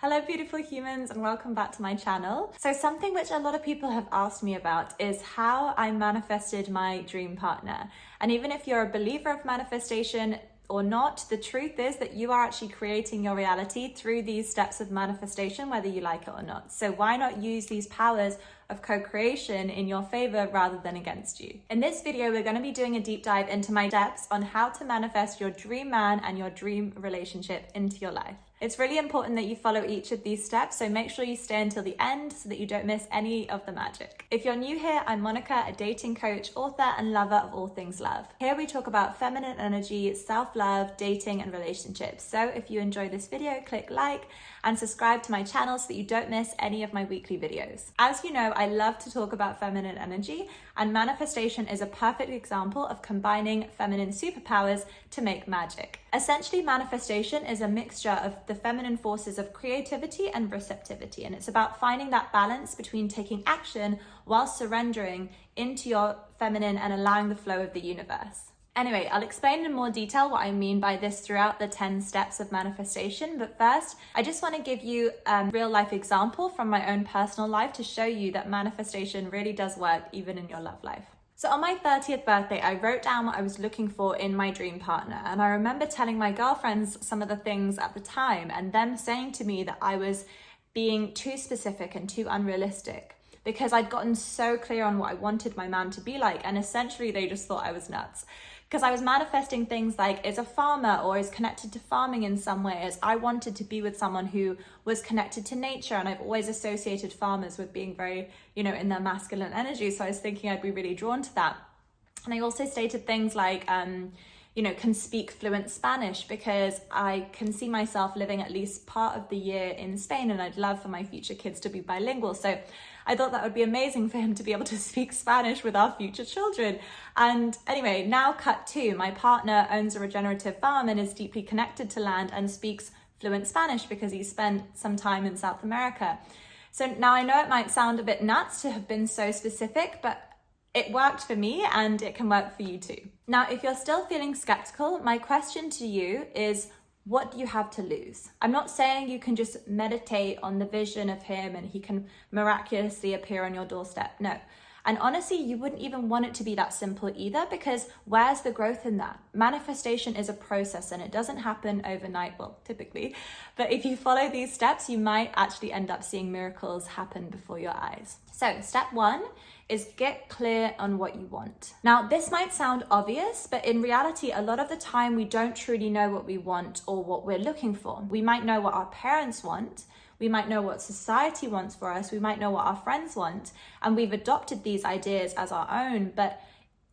Hello beautiful humans and welcome back to my channel. So something which a lot of people have asked me about is how I manifested my dream partner. And even if you're a believer of manifestation or not, the truth is that you are actually creating your reality through these steps of manifestation, whether you like it or not. So why not use these powers of co-creation in your favor rather than against you? In this video, we're going to be doing a deep dive into my steps on how to manifest your dream man and your dream relationship into your life. It's really important that you follow each of these steps, so make sure you stay until the end so that you don't miss any of the magic. If you're new here, I'm Monica, a dating coach, author, and lover of all things love. Here we talk about feminine energy, self-love, dating, and relationships. So if you enjoy this video, click like and subscribe to my channel so that you don't miss any of my weekly videos. As you know, I love to talk about feminine energy, and manifestation is a perfect example of combining feminine superpowers to make magic. Essentially, manifestation is a mixture of the feminine forces of creativity and receptivity, and it's about finding that balance between taking action while surrendering into your feminine and allowing the flow of the universe. Anyway, I'll explain in more detail what I mean by this throughout the 10 steps of manifestation, but first, I just want to give you a real life example from my own personal life to show you that manifestation really does work even in your love life. So on my 30th birthday, I wrote down what I was looking for in my dream partner. And I remember telling my girlfriends some of the things at the time and them saying to me that I was being too specific and too unrealistic because I'd gotten so clear on what I wanted my man to be like. And essentially they just thought I was nuts. Because I was manifesting things like is a farmer or is connected to farming in some way, as I wanted to be with someone who was connected to nature, and I've always associated farmers with being very, in their masculine energy, so I was thinking I'd be really drawn to that. And I also stated things like, can speak fluent Spanish because I can see myself living at least part of the year in Spain, and I'd love for my future kids to be bilingual. So I thought that would be amazing for him to be able to speak Spanish with our future children. And anyway, now cut to, my partner owns a regenerative farm and is deeply connected to land and speaks fluent Spanish because he spent some time in South America. So now I know it might sound a bit nuts to have been so specific, but it worked for me and it can work for you too. Now, if you're still feeling skeptical, my question to you is, what do you have to lose? I'm not saying you can just meditate on the vision of him and he can miraculously appear on your doorstep. No. And honestly, you wouldn't even want it to be that simple either, because where's the growth in that? Manifestation is a process and it doesn't happen overnight, well, typically. But if you follow these steps, you might actually end up seeing miracles happen before your eyes. So step 1 is get clear on what you want. Now, this might sound obvious, but in reality, a lot of the time we don't truly know what we want or what we're looking for. We might know what our parents want. We might know what society wants for us. We might know what our friends want. And we've adopted these ideas as our own, but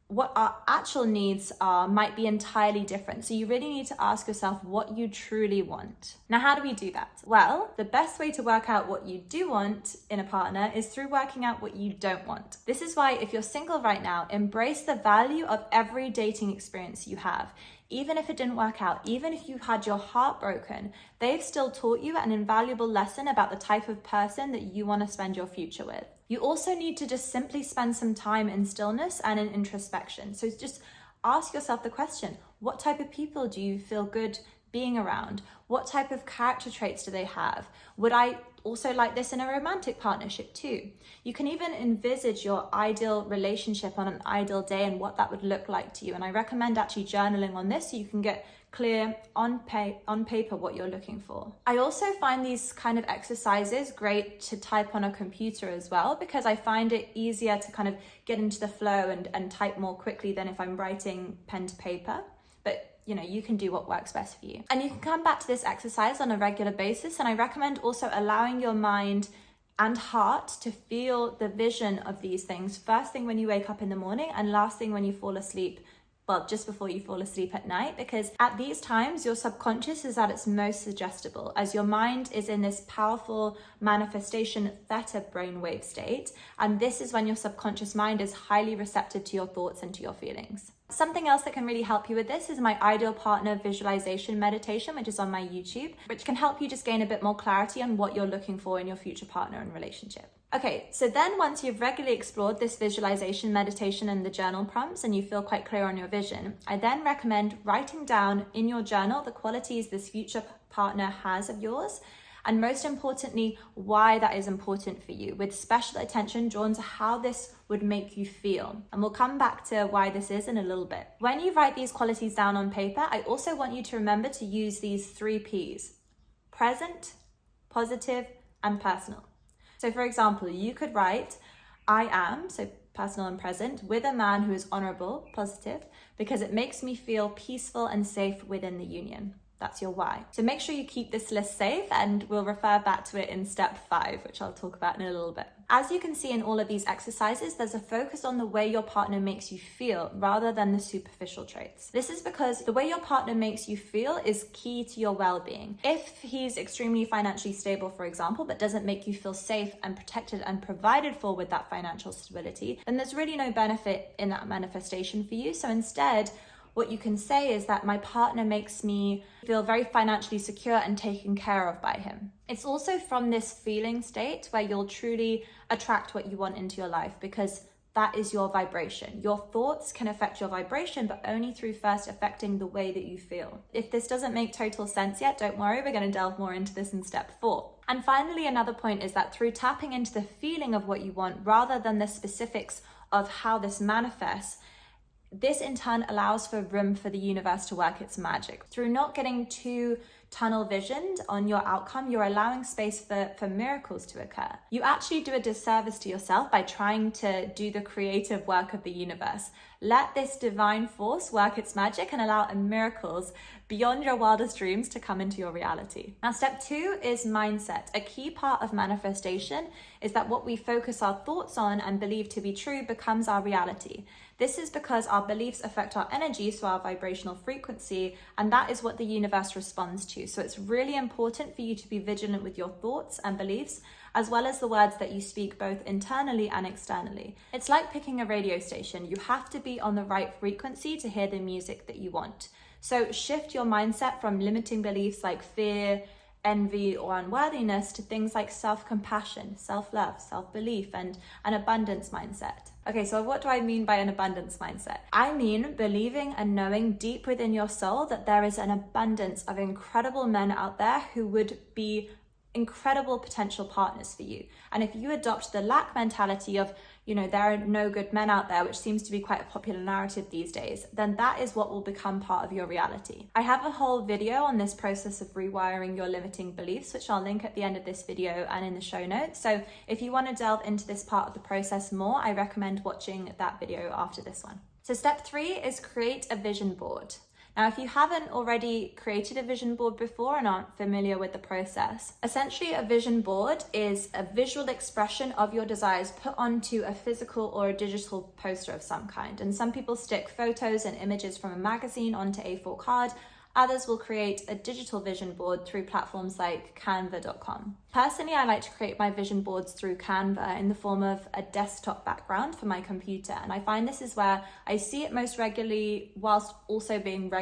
what our actual needs are might be entirely different. So you really need to ask yourself what you truly want. Now, how do we do that? Well, the best way to work out what you do want in a partner is through working out what you don't want. This is why if you're single right now, embrace the value of every dating experience you have. Even if it didn't work out, even if you had your heart broken, they've still taught you an invaluable lesson about the type of person that you want to spend your future with. You also need to just simply spend some time in stillness and in introspection. So just ask yourself the question, what type of people do you feel good being around? What type of character traits do they have? Would I also like this in a romantic partnership too? You can even envisage your ideal relationship on an ideal day and what that would look like to you. And I recommend actually journaling on this so you can get clear on paper what you're looking for. I also find these kind of exercises great to type on a computer as well, because I find it easier to kind of get into the flow and type more quickly than if I'm writing pen to paper. But you can do what works best for you. And you can come back to this exercise on a regular basis. And I recommend also allowing your mind and heart to feel the vision of these things first thing when you wake up in the morning and last thing when you fall asleep. Well, just before you fall asleep at night, because at these times, your subconscious is at its most suggestible as your mind is in this powerful manifestation theta brainwave state. And this is when your subconscious mind is highly receptive to your thoughts and to your feelings. Something else that can really help you with this is my ideal partner visualization meditation, which is on my YouTube, which can help you just gain a bit more clarity on what you're looking for in your future partner and relationship. Okay, so then once you've regularly explored this visualization meditation and the journal prompts and you feel quite clear on your vision, I then recommend writing down in your journal the qualities this future partner has of yours and most importantly, why that is important for you, with special attention drawn to how this would make you feel. And we'll come back to why this is in a little bit. When you write these qualities down on paper, I also want you to remember to use these 3 P's: present, positive, and personal. So for example, you could write, I am, so personal and present, with a man who is honorable, positive, because it makes me feel peaceful and safe within the union. That's your why. So make sure you keep this list safe, and we'll refer back to it in step 5, which I'll talk about in a little bit. As you can see in all of these exercises, there's a focus on the way your partner makes you feel rather than the superficial traits. This is because the way your partner makes you feel is key to your well-being. If he's extremely financially stable, for example, but doesn't make you feel safe and protected and provided for with that financial stability, then there's really no benefit in that manifestation for you. So instead, what you can say is that my partner makes me feel very financially secure and taken care of by him. It's also from this feeling state where you'll truly attract what you want into your life, because that is your vibration. Your thoughts can affect your vibration, but only through first affecting the way that you feel. If this doesn't make total sense yet, don't worry, we're going to delve more into this in step 4. And finally, another point is that through tapping into the feeling of what you want rather than the specifics of how this manifests, this in turn allows for room for the universe to work its magic. Through not getting too tunnel visioned on your outcome, you're allowing space for miracles to occur. You actually do a disservice to yourself by trying to do the creative work of the universe. Let this divine force work its magic and allow miracles beyond your wildest dreams to come into your reality. Now, step 2 is mindset. A key part of manifestation is that what we focus our thoughts on and believe to be true becomes our reality. This is because our beliefs affect our energy, so our vibrational frequency, and that is what the universe responds to. So it's really important for you to be vigilant with your thoughts and beliefs, as well as the words that you speak both internally and externally. It's like picking a radio station. You have to be on the right frequency to hear the music that you want. So shift your mindset from limiting beliefs like fear, envy, or unworthiness to things like self-compassion, self-love, self-belief, and an abundance mindset. Okay, so what do I mean by an abundance mindset? I mean believing and knowing deep within your soul that there is an abundance of incredible men out there who would be incredible potential partners for you. And if you adopt the lack mentality of, there are no good men out there, which seems to be quite a popular narrative these days, then that is what will become part of your reality. I have a whole video on this process of rewiring your limiting beliefs, which I'll link at the end of this video and in the show notes. So if you want to delve into this part of the process more, I recommend watching that video after this one. So step 3 is create a vision board. Now, if you haven't already created a vision board before and aren't familiar with the process, essentially a vision board is a visual expression of your desires put onto a physical or a digital poster of some kind. And some people stick photos and images from a magazine onto A4 card. Others will create a digital vision board through platforms like canva.com. Personally, I like to create my vision boards through Canva in the form of a desktop background for my computer. And I find this is where I see it most regularly, whilst also being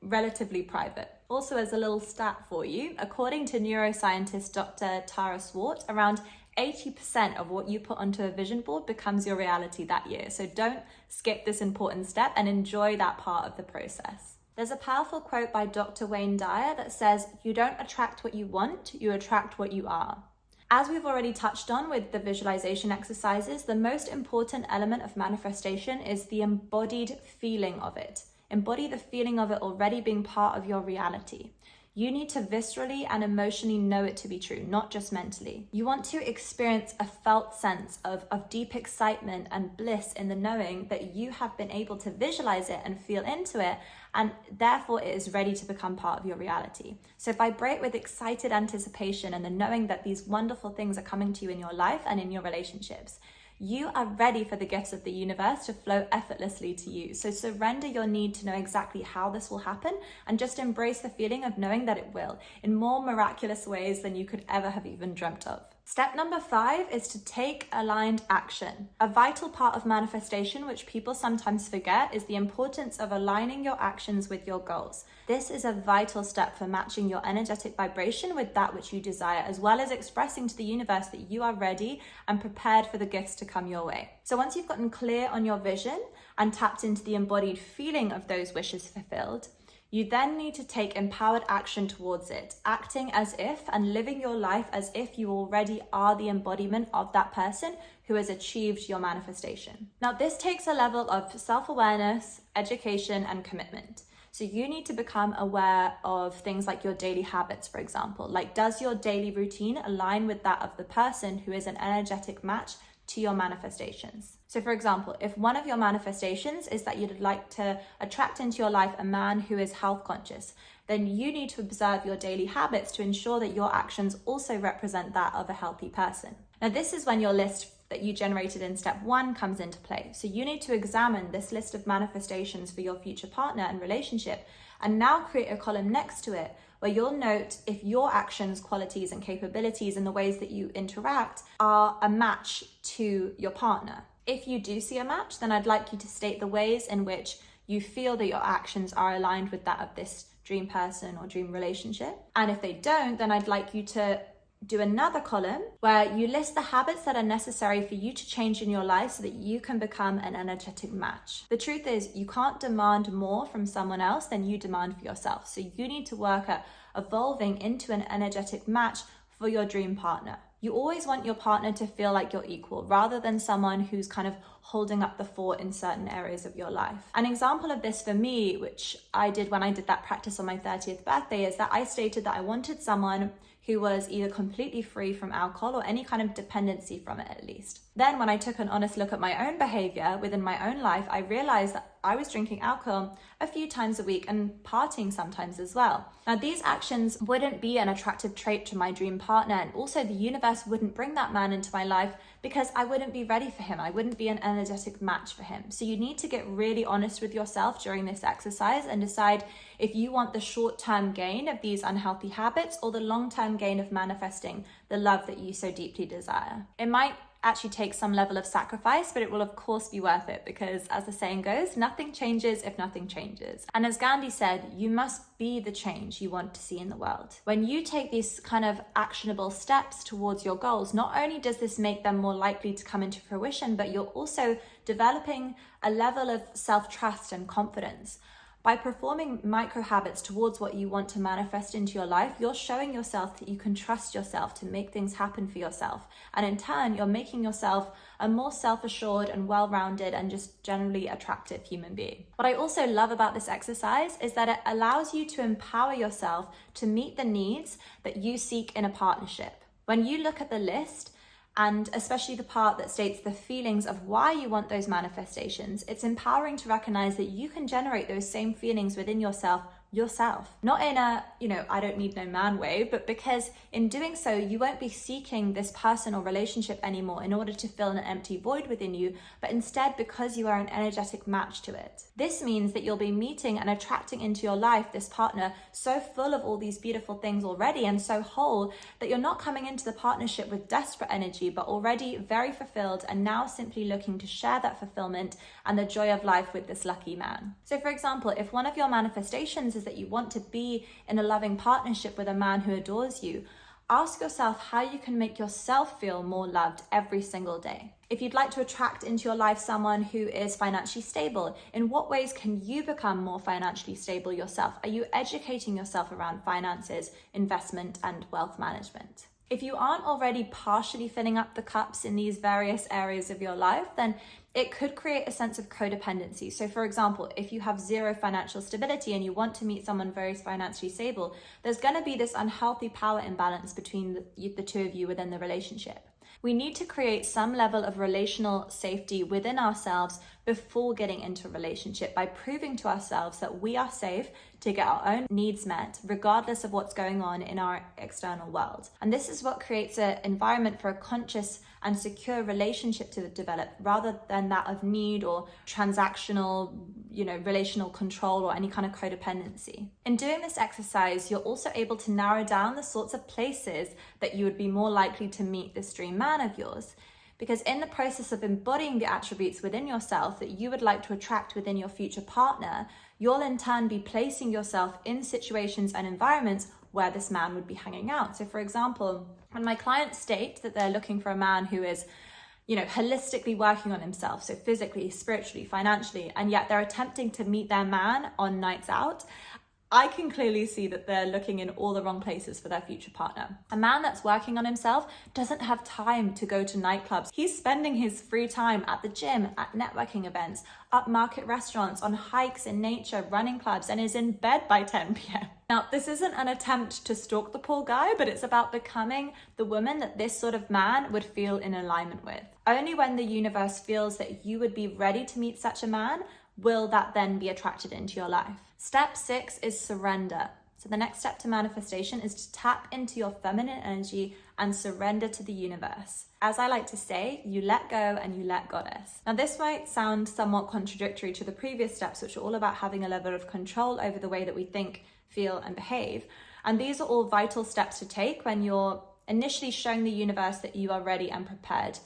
relatively private. Also, as a little stat for you, according to neuroscientist Dr. Tara Swart, around 80% of what you put onto a vision board becomes your reality that year. So don't skip this important step and enjoy that part of the process. There's a powerful quote by Dr. Wayne Dyer that says, "You don't attract what you want, you attract what you are." As we've already touched on with the visualization exercises, the most important element of manifestation is the embodied feeling of it. Embody the feeling of it already being part of your reality. You need to viscerally and emotionally know it to be true, not just mentally. You want to experience a felt sense of deep excitement and bliss in the knowing that you have been able to visualize it and feel into it, and therefore it is ready to become part of your reality. So vibrate with excited anticipation and the knowing that these wonderful things are coming to you in your life and in your relationships. You are ready for the gifts of the universe to flow effortlessly to you. So surrender your need to know exactly how this will happen and just embrace the feeling of knowing that it will in more miraculous ways than you could ever have even dreamt of. Step number 5 is to take aligned action. A vital part of manifestation, which people sometimes forget, is the importance of aligning your actions with your goals. This is a vital step for matching your energetic vibration with that which you desire, as well as expressing to the universe that you are ready and prepared for the gifts to come your way. So once you've gotten clear on your vision and tapped into the embodied feeling of those wishes fulfilled, You then need to take empowered action towards it, acting as if and living your life as if you already are the embodiment of that person who has achieved your manifestation. Now, this takes a level of self-awareness, education, and commitment. So you need to become aware of things like your daily habits, for example. Like, does your daily routine align with that of the person who is an energetic match to your manifestations? So for example, if one of your manifestations is that you'd like to attract into your life a man who is health conscious, then you need to observe your daily habits to ensure that your actions also represent that of a healthy person. Now, this is when your list that you generated in step 1 comes into play. So you need to examine this list of manifestations for your future partner and relationship, and now create a column next to it where you'll note if your actions, qualities, and capabilities and the ways that you interact are a match to your partner. If you do see a match, then I'd like you to state the ways in which you feel that your actions are aligned with that of this dream person or dream relationship. And if they don't, then I'd like you to do another column where you list the habits that are necessary for you to change in your life so that you can become an energetic match. The truth is, you can't demand more from someone else than you demand for yourself. So you need to work at evolving into an energetic match for your dream partner. You always want your partner to feel like you're equal rather than someone who's kind of holding up the fort in certain areas of your life. An example of this for me, which I did when I did that practice on my 30th birthday, is that I stated that I wanted someone who was either completely free from alcohol or any kind of dependency from it at least. Then when I took an honest look at my own behavior within my own life, I realized that I was drinking alcohol a few times a week and partying sometimes as well. Now, these actions wouldn't be an attractive trait to my dream partner, and also the universe wouldn't bring that man into my life because I wouldn't be ready for him. I wouldn't be an energetic match for him. So you need to get really honest with yourself during this exercise and decide if you want the short-term gain of these unhealthy habits or the long-term gain of manifesting the love that you so deeply desire. It might actually take some level of sacrifice, but it will of course be worth it because, as the saying goes, nothing changes if nothing changes. And as Gandhi said, you must be the change you want to see in the world. When you take these kind of actionable steps towards your goals, not only does this make them more likely to come into fruition, but you're also developing a level of self-trust and confidence. By performing micro habits towards what you want to manifest into your life, you're showing yourself that you can trust yourself to make things happen for yourself. And in turn, you're making yourself a more self-assured and well-rounded and just generally attractive human being. What I also love about this exercise is that it allows you to empower yourself to meet the needs that you seek in a partnership. When you look at the list, and especially the part that states the feelings of why you want those manifestations, it's empowering to recognize that you can generate those same feelings within yourself. Not in a, I don't need no man way, but because in doing so, you won't be seeking this person or relationship anymore in order to fill an empty void within you, but instead because you are an energetic match to it. This means that you'll be meeting and attracting into your life this partner so full of all these beautiful things already and so whole that you're not coming into the partnership with desperate energy, but already very fulfilled and now simply looking to share that fulfillment and the joy of life with this lucky man. So for example, if one of your manifestations is that you want to be in a loving partnership with a man who adores you, ask yourself how you can make yourself feel more loved every single day. If you'd like to attract into your life someone who is financially stable, in what ways can you become more financially stable yourself? Are you educating yourself around finances, investment, and wealth management? If you aren't already partially filling up the cups in these various areas of your life, then it could create a sense of codependency. So for example, if you have zero financial stability and you want to meet someone very financially stable, there's going to be this unhealthy power imbalance between the two of you within the relationship. We need to create some level of relational safety within ourselves before getting into a relationship by proving to ourselves that we are safe to get our own needs met, regardless of what's going on in our external world. And this is what creates an environment for a conscious and secure relationship to develop, rather than that of need or transactional, relational control or any kind of codependency. In doing this exercise, you're also able to narrow down the sorts of places that you would be more likely to meet this dream man of yours. Because in the process of embodying the attributes within yourself that you would like to attract within your future partner, you'll in turn be placing yourself in situations and environments where this man would be hanging out. So for example, when my clients state that they're looking for a man who is, holistically working on himself, so physically, spiritually, financially, and yet they're attempting to meet their man on nights out, I can clearly see that they're looking in all the wrong places for their future partner. A man that's working on himself doesn't have time to go to nightclubs. He's spending his free time at the gym, at networking events, upmarket restaurants, on hikes in nature, running clubs, and is in bed by 10 p.m. Now, this isn't an attempt to stalk the poor guy, but it's about becoming the woman that this sort of man would feel in alignment with. Only when the universe feels that you would be ready to meet such a man will that then be attracted into your life. Step 6 is surrender. So the next step to manifestation is to tap into your feminine energy and surrender to the universe. As I like to say, you let go and you let goddess. Now this might sound somewhat contradictory to the previous steps, which are all about having a level of control over the way that we think, feel, and behave. And these are all vital steps to take when you're initially showing the universe that you are ready and prepared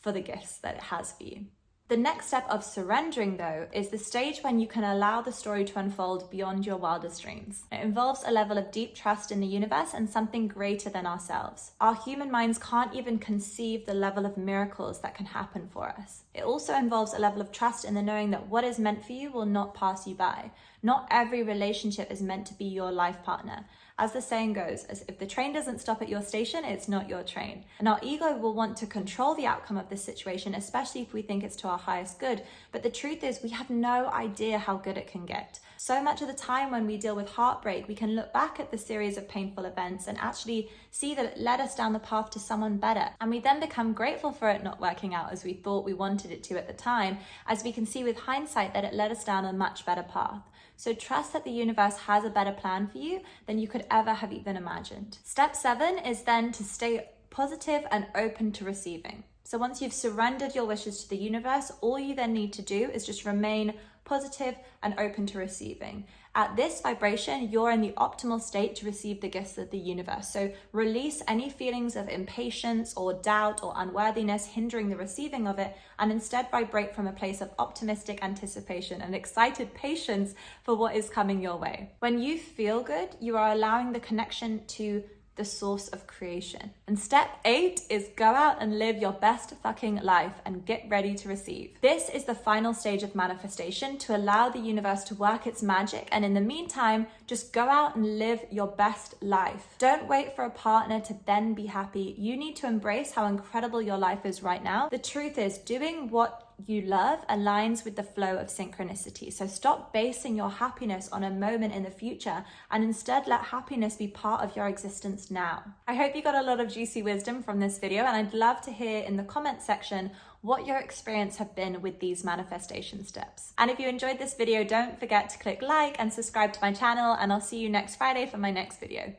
for the gifts that it has for you. The next step of surrendering, though, is the stage when you can allow the story to unfold beyond your wildest dreams. It involves a level of deep trust in the universe and something greater than ourselves. Our human minds can't even conceive the level of miracles that can happen for us. It also involves a level of trust in the knowing that what is meant for you will not pass you by. Not every relationship is meant to be your life partner. As the saying goes, as if the train doesn't stop at your station, it's not your train. And our ego will want to control the outcome of this situation, especially if we think it's to our highest good. But the truth is, we have no idea how good it can get. So much of the time when we deal with heartbreak, we can look back at the series of painful events and actually see that it led us down the path to someone better. And we then become grateful for it not working out as we thought we wanted it to at the time, as we can see with hindsight that it led us down a much better path. So trust that the universe has a better plan for you than you could ever have even imagined. Step 7 is then to stay positive and open to receiving. So once you've surrendered your wishes to the universe, all you then need to do is just remain positive and open to receiving. At this vibration, you're in the optimal state to receive the gifts of the universe. So release any feelings of impatience or doubt or unworthiness hindering the receiving of it, and instead vibrate from a place of optimistic anticipation and excited patience for what is coming your way. When you feel good, you are allowing the connection to the source of creation. And step 8 is go out and live your best fucking life and get ready to receive. This is the final stage of manifestation, to allow the universe to work its magic, and in the meantime, just go out and live your best life. Don't wait for a partner to then be happy. You need to embrace how incredible your life is right now. The truth is, doing what you love aligns with the flow of synchronicity. So stop basing your happiness on a moment in the future and instead let happiness be part of your existence now. I hope you got a lot of juicy wisdom from this video, and I'd love to hear in the comment section what your experience have been with these manifestation steps. And if you enjoyed this video, don't forget to click like and subscribe to my channel, and I'll see you next Friday for my next video.